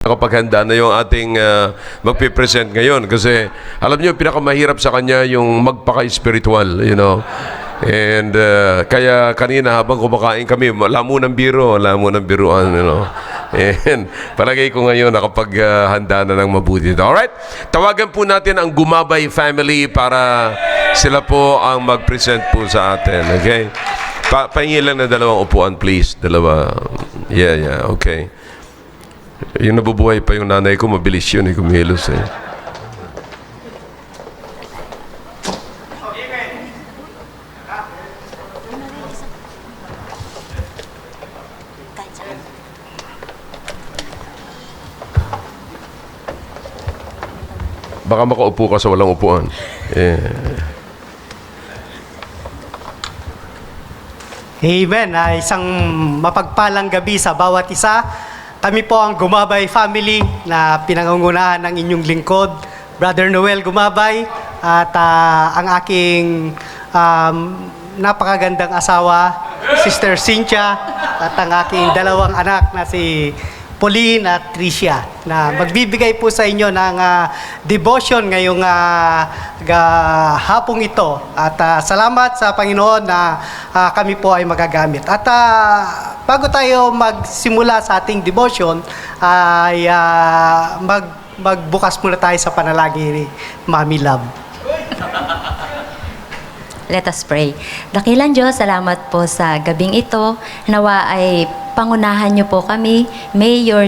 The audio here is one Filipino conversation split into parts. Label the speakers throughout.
Speaker 1: Nakapaghanda na yung ating magpipresent ngayon kasi alam niyo pinakamahirap sa kanya yung magpaka-spiritual, you know. And kaya kanina habang kumakain kami, wala mo ng biruan, you know. And palagay ko ngayon nakapaghanda na ng mabuti. Alright? Tawagan po natin ang Gumabay family para sila po ang mag-present po sa atin. Okay? Pahingi lang na dalawang upuan, please. Dalawa. Yeah, okay. Yung nabubuhay pa yung nanay ko, mabilis yun, kumilos eh. Baka makaupo ka sa walang upuan.
Speaker 2: Amen. Isang mapagpalang gabi sa bawat isa. Kami po ang Gumabay family na pinangungunahan ng inyong lingkod, Brother Noel Gumabay, at ang aking napakagandang asawa, Sister Cynthia, at ang aking dalawang anak na si Pauline at Tricia, na magbibigay po sa inyo ng devotion ngayong hapong ito. At salamat sa Panginoon na kami po ay magagamit. At bago tayo magsimula sa ating devotion, ay magbukas muna tayo sa panalangin ni Mami Love.
Speaker 3: Let us pray. Dakilang Diyos, salamat po sa gabing ito. Nawa ay pangunahan niyo po kami. May your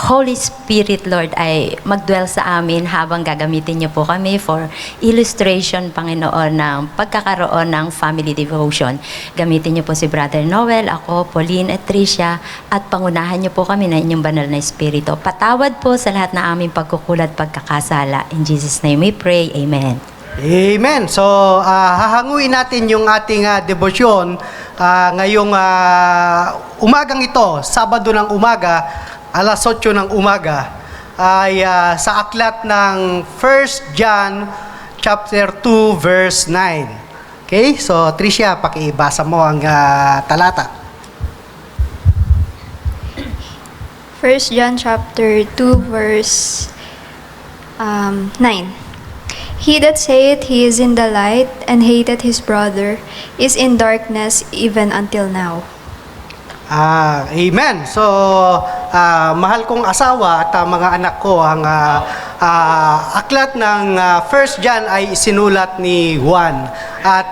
Speaker 3: Holy Spirit, Lord, ay magdwell sa amin habang gagamitin niyo po kami for illustration, Panginoon, ng pagkakaroon ng family devotion. Gamitin niyo po si Brother Noel, ako, Pauline at Tricia, at pangunahan niyo po kami ng inyong banal na Espiritu. Patawad po sa lahat na aming pagkukulat, pagkakasala. In Jesus' name we pray. Amen.
Speaker 2: Amen. So, hahanguin natin yung ating debosyon ngayong umagang ito, Sabado ng umaga, alas 8 ng umaga, ay sa aklat ng 1 John chapter 2 verse 9. Okay? So, Tricia, pakibasa mo ang talata.
Speaker 4: 1 John chapter 2 verse 9. He that saith he is in the light and hateth his brother is in darkness even until now.
Speaker 2: Amen. So, mahal kong asawa at mga anak ko, ang aklat ng 1 John ay isinulat ni Juan. At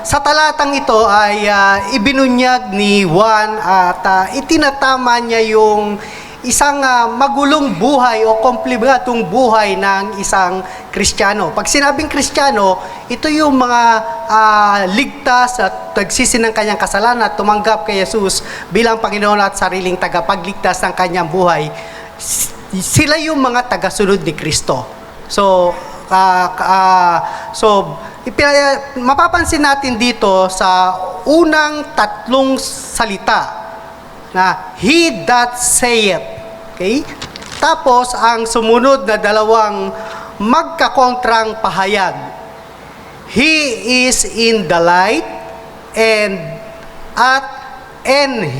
Speaker 2: sa talatang ito ay ibinunyag ni Juan at itinatama niya yung isang magulong buhay o komplikadong buhay ng isang Kristiyano. Pag sinabing Kristiyano, ito yung mga ligtas at nagsisi ng kanyang kasalanan at tumanggap kay Jesus bilang Panginoon at sariling tagapagligtas ng kanyang buhay. Sila yung mga tagasunod ni Kristo. So, mapapansin natin dito sa unang tatlong salita na He that saith. Okay? Tapos, ang sumunod na dalawang magkakontrang pahayag. He is in the light and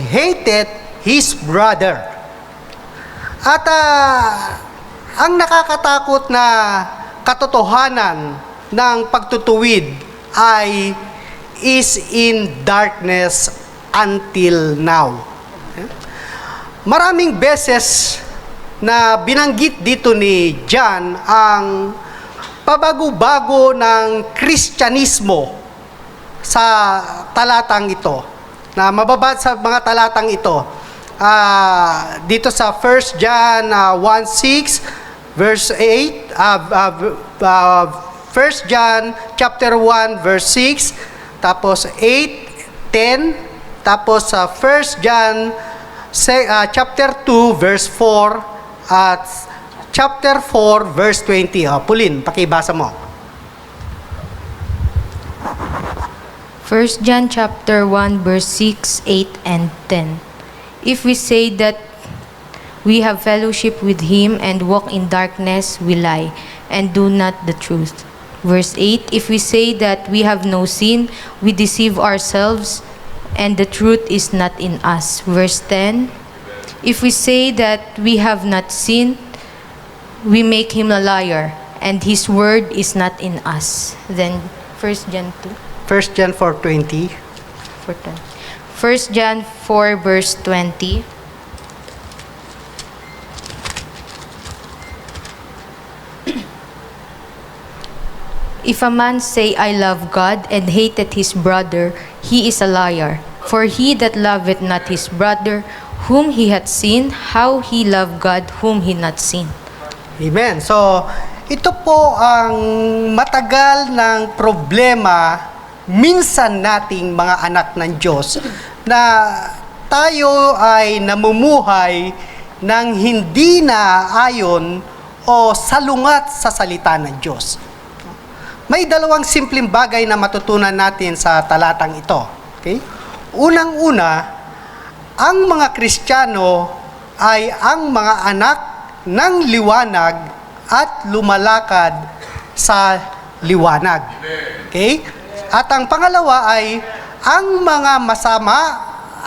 Speaker 2: hated his brother. At ang nakakatakot na katotohanan ng pagtutuwid ay is in darkness until now. Maraming beses na binanggit dito ni John ang pabago-bago ng Kristyanismo sa talatang ito. Na mababasa sa mga talatang ito. Dito sa 1 John 1:6 verse 8, 1 John chapter 1 verse 6, tapos 8:10, tapos sa 1 John chapter 2 verse 4 at chapter 4 verse 20. Pauline, pakibasa mo.
Speaker 5: 1 John chapter 1 verse 6, 8 and 10. If we say that we have fellowship with him and walk in darkness, we lie and do not the truth. Verse 8, if we say that we have no sin, we deceive ourselves and the truth is not in us. Verse 10, If we say that we have not sinned, we make him a liar, and his word is not in us. Then 1 John 2,
Speaker 2: 1 John 4:20.
Speaker 5: 1 John 4 verse 20. If a man say, I love God, and hateth his brother, he is a liar. For he that loveth not his brother, whom he hath seen, how he love God, whom he not seen.
Speaker 2: Amen. So, ito po ang matagal ng problema minsan nating mga anak ng Diyos na tayo ay namumuhay ng hindi na ayon o salungat sa salita ng Diyos. May dalawang simpleng bagay na matutunan natin sa talatang ito. Okay? Unang-una, ang mga Kristiyano ay ang mga anak ng liwanag at lumalakad sa liwanag. Okay? At ang pangalawa ay ang mga masama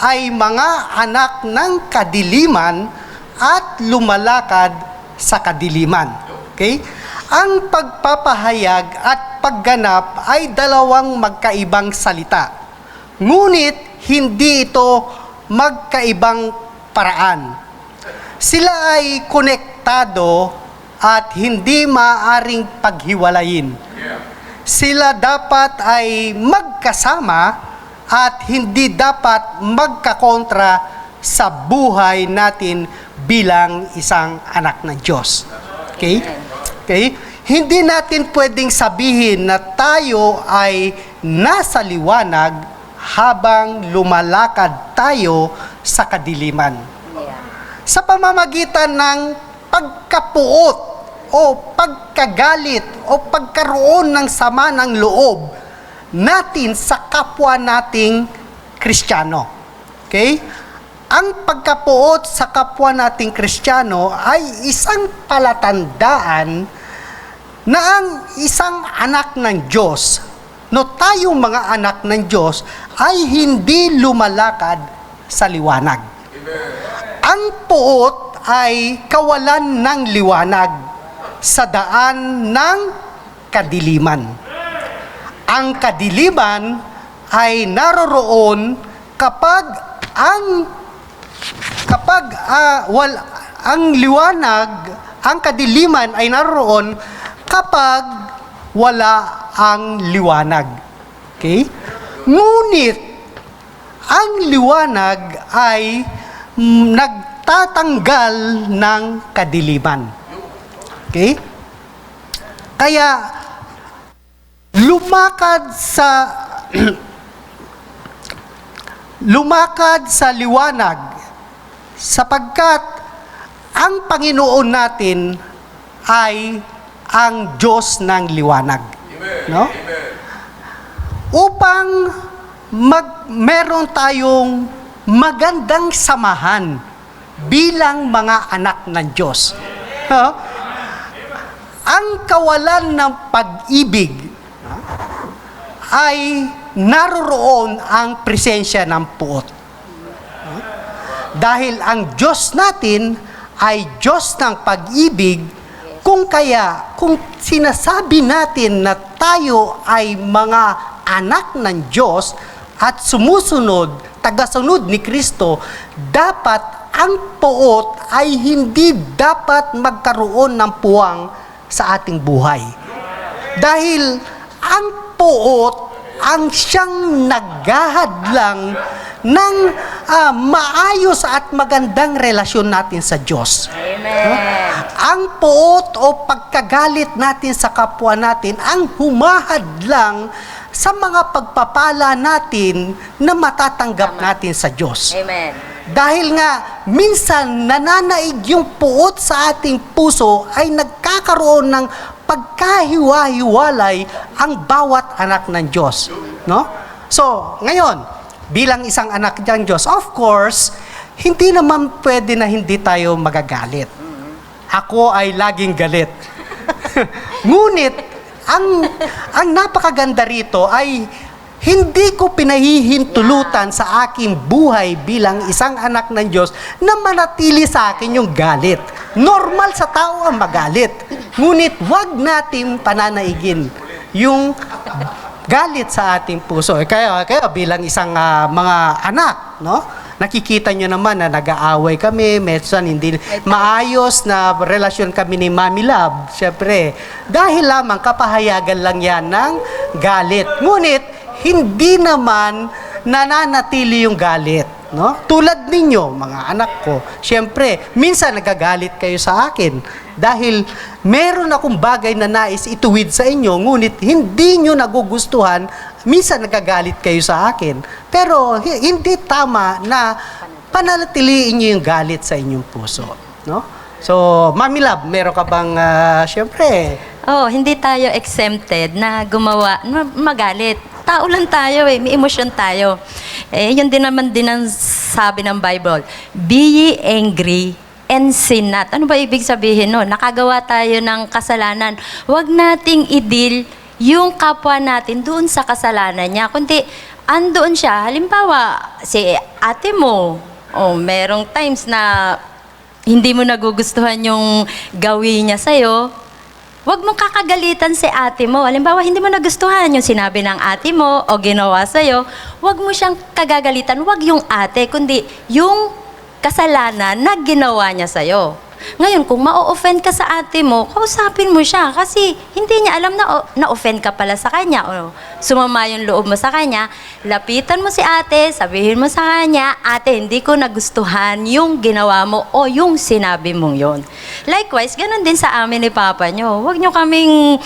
Speaker 2: ay mga anak ng kadiliman at lumalakad sa kadiliman. Okay? Ang pagpapahayag at pagganap ay dalawang magkaibang salita. Ngunit hindi ito magkaibang paraan. Sila ay konektado at hindi maaaring paghiwalayin. Sila dapat ay magkasama at hindi dapat magkakontra sa buhay natin bilang isang anak ng Diyos. Okay? Okay? Hindi natin pwedeng sabihin na tayo ay nasa liwanag habang lumalakad tayo sa kadiliman. Sa pamamagitan ng pagkapuot o pagkagalit o pagkaroon ng sama ng loob natin sa kapwa nating Kristiyano. Okay? Ang pagkapuot sa kapwa nating Kristiyano ay isang palatandaan na ang isang anak ng Diyos, no tayong mga anak ng Diyos, ay hindi lumalakad sa liwanag. Ang puot ay kawalan ng liwanag sa daan ng kadiliman. Ang kadiliman ay naroroon kapag ang liwanag, ang kadiliman ay naroroon kapag wala ang liwanag. Okay? Ngunit, ang liwanag ay nagtatanggal ng kadiliman. Okay? Kaya, lumakad sa liwanag sapagkat ang Panginoon natin ay ang Diyos ng liwanag. No? Upang meron tayong magandang samahan bilang mga anak ng Diyos. No? Ang kawalan ng pag-ibig ay naroroon ang presensya ng puot. Dahil ang Diyos natin ay Diyos ng pag-ibig, kung sinasabi natin na tayo ay mga anak ng Diyos at sumusunod, tagasunod ni Kristo, dapat ang puot ay hindi dapat magkaroon ng puwang sa ating buhay. Dahil ang puot ang siyang naghahadlang ng maayos at magandang relasyon natin sa Diyos. Ang puot o pagkagalit natin sa kapwa natin ang humahadlang sa mga pagpapala natin na matatanggap natin sa Diyos.
Speaker 3: Amen.
Speaker 2: Dahil nga, minsan nananaig yung puot sa ating puso ay nagkakaroon ng pagkahiwa-hiwalay ang bawat anak ng Diyos. No? So, ngayon, bilang isang anak ng Diyos, of course, hindi naman pwede na hindi tayo magagalit. Ako ay laging galit. Ngunit, ang napakaganda rito ay hindi ko pinahihintulutan sa aking buhay bilang isang anak ng Diyos na manatili sa akin yung galit. Normal sa tao ang magalit. Ngunit wag natin pananaigin yung galit sa ating puso. Kaya bilang isang mga anak, no? Nakikita nyo naman na nag-aaway kami, minsan hindi maayos na relasyon kami ni Mami Love. Siyempre, dahil lamang kapahayagan lang yan ng galit. Ngunit, hindi naman nananatili yung galit. No? Tulad ninyo, mga anak ko, siyempre, minsan nagagalit kayo sa akin dahil meron akong bagay na nais ituwid sa inyo, ngunit hindi nyo nagugustuhan, minsan nagagalit kayo sa akin. Pero hindi tama na panatiliin nyo yung galit sa inyong puso. No? So, Mami Love, meron ka bang, siyempre,
Speaker 3: Hindi tayo exempted na gumawa, magalit. Tao lang tayo may emosyon tayo. Yun din naman din ang sabi ng Bible, be ye angry and sin not. Ano ba ibig sabihin no? Nakagawa tayo ng kasalanan. Huwag nating idil yung kapwa natin doon sa kasalanan niya. Kundi, andoon siya. Halimbawa, si ate mo, merong times na hindi mo nagugustuhan yung gawin niya sa'yo, huwag mong kakagalitan si ate mo. Halimbawa, hindi mo nagustuhan yung sinabi ng ate mo o ginawa sa'yo, huwag mo siyang kagagalitan. Huwag yung ate, kundi yung kasalanan na ginawa niya sa'yo. Ngayon, kung ma-offend ka sa ate mo, kausapin mo siya kasi hindi niya alam na na-offend ka pala sa kanya o sumama yung loob mo sa kanya. Lapitan mo si ate, sabihin mo sa kanya, ate, hindi ko nagustuhan yung ginawa mo o yung sinabi mong yon. Likewise, ganun din sa amin ni Papa nyo. Huwag nyo kaming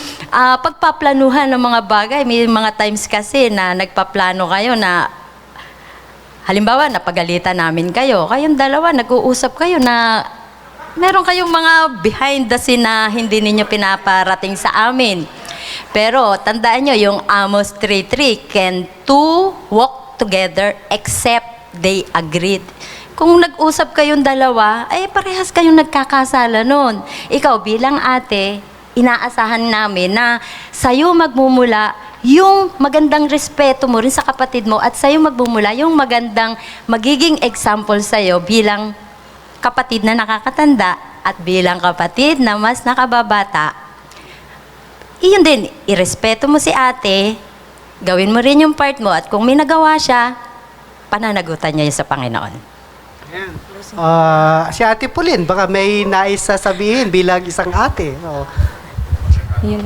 Speaker 3: pagpaplanuhan ng mga bagay. May mga times kasi na nagpaplano kayo na halimbawa, napagalitan namin kayo. Kayong dalawa, nag-uusap kayo na meron kayong mga behind the scene na hindi ninyo pinaparating sa amin. Pero tandaan nyo, yung Amos 3:3, can two walk together except they agreed. Kung nag-usap kayong dalawa, ay parehas kayong nagkakasala nun. Ikaw bilang ate, inaasahan namin na sa'yo magmumula yung magandang respeto mo rin sa kapatid mo at sa'yo magmumula yung magandang magiging example sa'yo bilang kapatid na nakakatanda at bilang kapatid na mas nakababata. Iyon din, irespeto mo si ate, gawin mo rin yung part mo at kung may nagawa siya, pananagutan niya yun sa Panginoon.
Speaker 2: si Ate Pauline, baka may nais sasabihin bilang isang ate.
Speaker 5: Yun.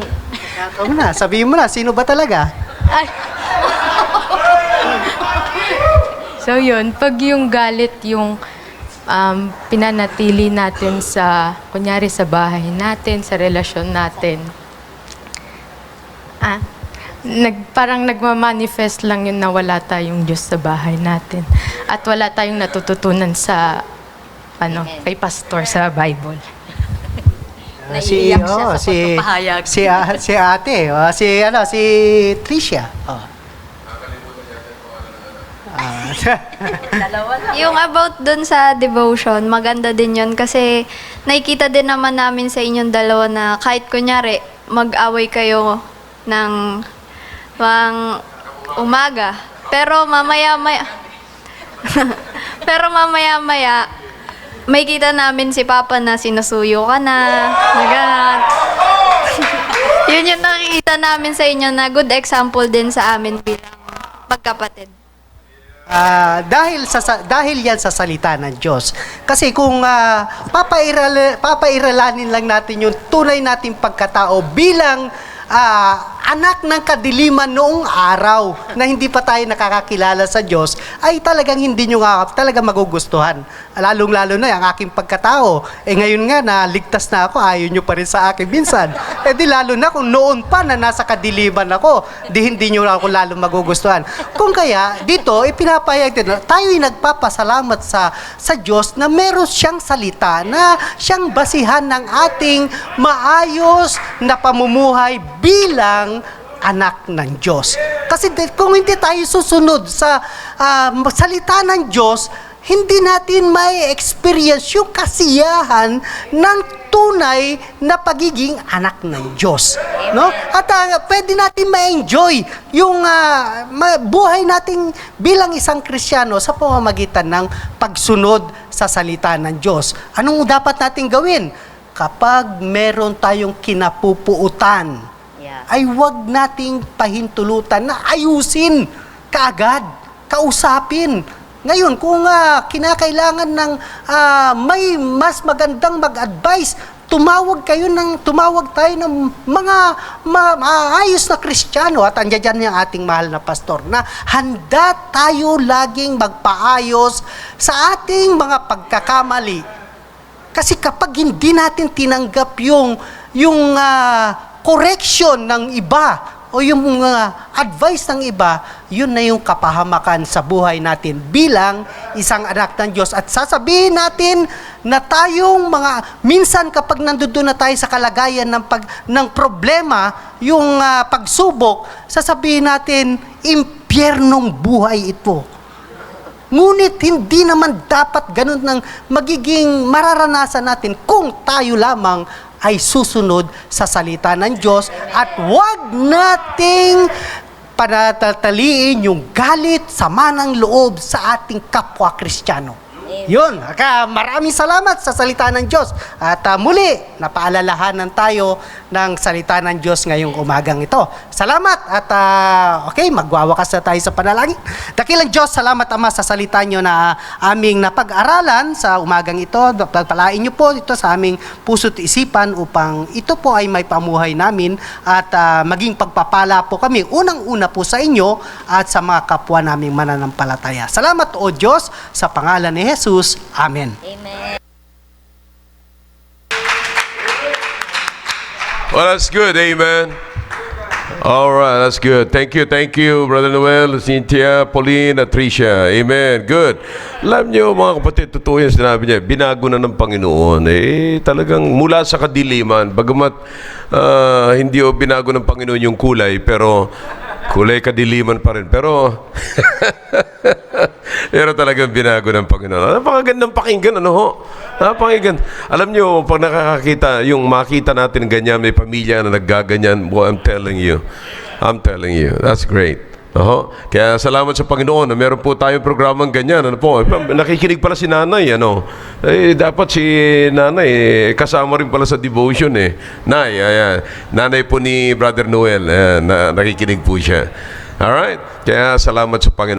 Speaker 2: Sabihin mo na, sino ba talaga?
Speaker 5: So yun, pag yung galit yung pinanatili natin sa, kunyari sa bahay natin, sa relasyon natin, parang nagmamanifest lang yun na wala tayong Diyos sa bahay natin. At wala tayong natututunan sa, kay pastor sa Bible.
Speaker 3: Naiiyak siya sa pagpapahayag.
Speaker 2: Si ate, si Tricia.
Speaker 3: Dalawa lang.
Speaker 4: Yung about dun sa devotion, maganda din yun kasi nakikita din naman namin sa inyong dalawa na kahit kunyari mag-away kayo ng umaga, pero mamaya-maya may kita namin si Papa na sinusuyo ka na gano'n. Yun yung nakikita namin sa inyo na good example din sa amin bilang magkapatid.
Speaker 2: Dahil yan sa salita ng Diyos. Kasi kung papairalanin lang natin yung tunay nating pagkatao bilang anak ng kadiliman noong araw na hindi pa tayo nakakakilala sa Diyos, ay talagang hindi nyo talaga magugustuhan. Lalong-lalo na yung aking pagkatao. Ngayon nga na ligtas na ako, ayaw nyo pa rin sa akin minsan. Di lalo na kung noon pa na nasa kadiliman ako, hindi nyo ako lalo magugustuhan. Kung kaya, dito, ipinapahayag din, tayo'y nagpapasalamat sa Diyos na meron siyang salita na siyang basihan ng ating maayos na pamumuhay bilang anak ng Diyos. Kasi kung hindi tayo susunod sa salita ng Diyos, hindi natin may experience yung kasiyahan ng tunay na pagiging anak ng Diyos. No? At pwede natin ma-enjoy yung buhay nating bilang isang Kristiyano sa pamamagitan ng pagsunod sa salita ng Diyos. Anong dapat natin gawin? Kapag meron tayong kinapupuutan, ay huwag nating pahintulutan na ayusin kaagad, kausapin. Ngayon, kung kinakailangan ng may mas magandang mag-advise, tumawag tayo ng mga maayos na Kristiyano, at andyan dyan yung ating mahal na pastor, na handa tayo laging magpaayos sa ating mga pagkakamali. Kasi kapag hindi natin tinanggap yung correction ng iba, o yung advice ng iba, yun na yung kapahamakan sa buhay natin bilang isang anak ng Diyos. At sasabihin natin na tayong minsan kapag nandoon na tayo sa kalagayan ng problema, yung pagsubok, sasabihin natin, impyernong buhay ito. Ngunit hindi naman dapat ganun ng magiging mararanasan natin kung tayo lamang ay susunod sa salita ng Diyos, at huwag nating panatataliin yung galit, sama ng loob sa ating kapwa Kristiyano. Yun, maraming salamat sa salita ng Diyos. At muli, napaalalahanan tayo ng salita ng Diyos ngayong umagang ito. Salamat at magwawakas na tayo sa panalangin. Dakilang Diyos, salamat Ama sa salita nyo na aming napag-aralan sa umagang ito. Pagpalain nyo po ito sa aming puso't isipan upang ito po ay may pamuhay namin at maging pagpapala po kami unang-una po sa inyo at sa mga kapwa naming mananampalataya. Salamat o Diyos, sa pangalan ni Jesus. Amen.
Speaker 3: Amen.
Speaker 1: Well, that's good. Amen. All right, that's good. Thank you, Brother Noel, Cynthia, Pauline, at Tricia. Amen. Good. Alam niyo, mga kapatid, totoo yan sinabi niya, binago na ng Panginoon. Talagang mula sa kadiliman, bagamat hindi binago ng Panginoon yung kulay, pero kulay kadiliman pa rin. Pero talagang binago ng Panginoon. Napakagandang pakinggan, ano ho? Napakinggan. Alam nyo, pag makita natin ganyan, may pamilya na naggaganyan, boy, I'm telling you, that's great. Kaya salamat sa Panginoon na meron po tayong programang ganyan. Ano po? Nakikinig pala si Nanay. Dapat si Nanay kasama rin pala sa devotion. Nay, ayan. Nanay po ni Brother Noel. Nakikinig po siya. Alright? Kaya salamat sa Panginoon.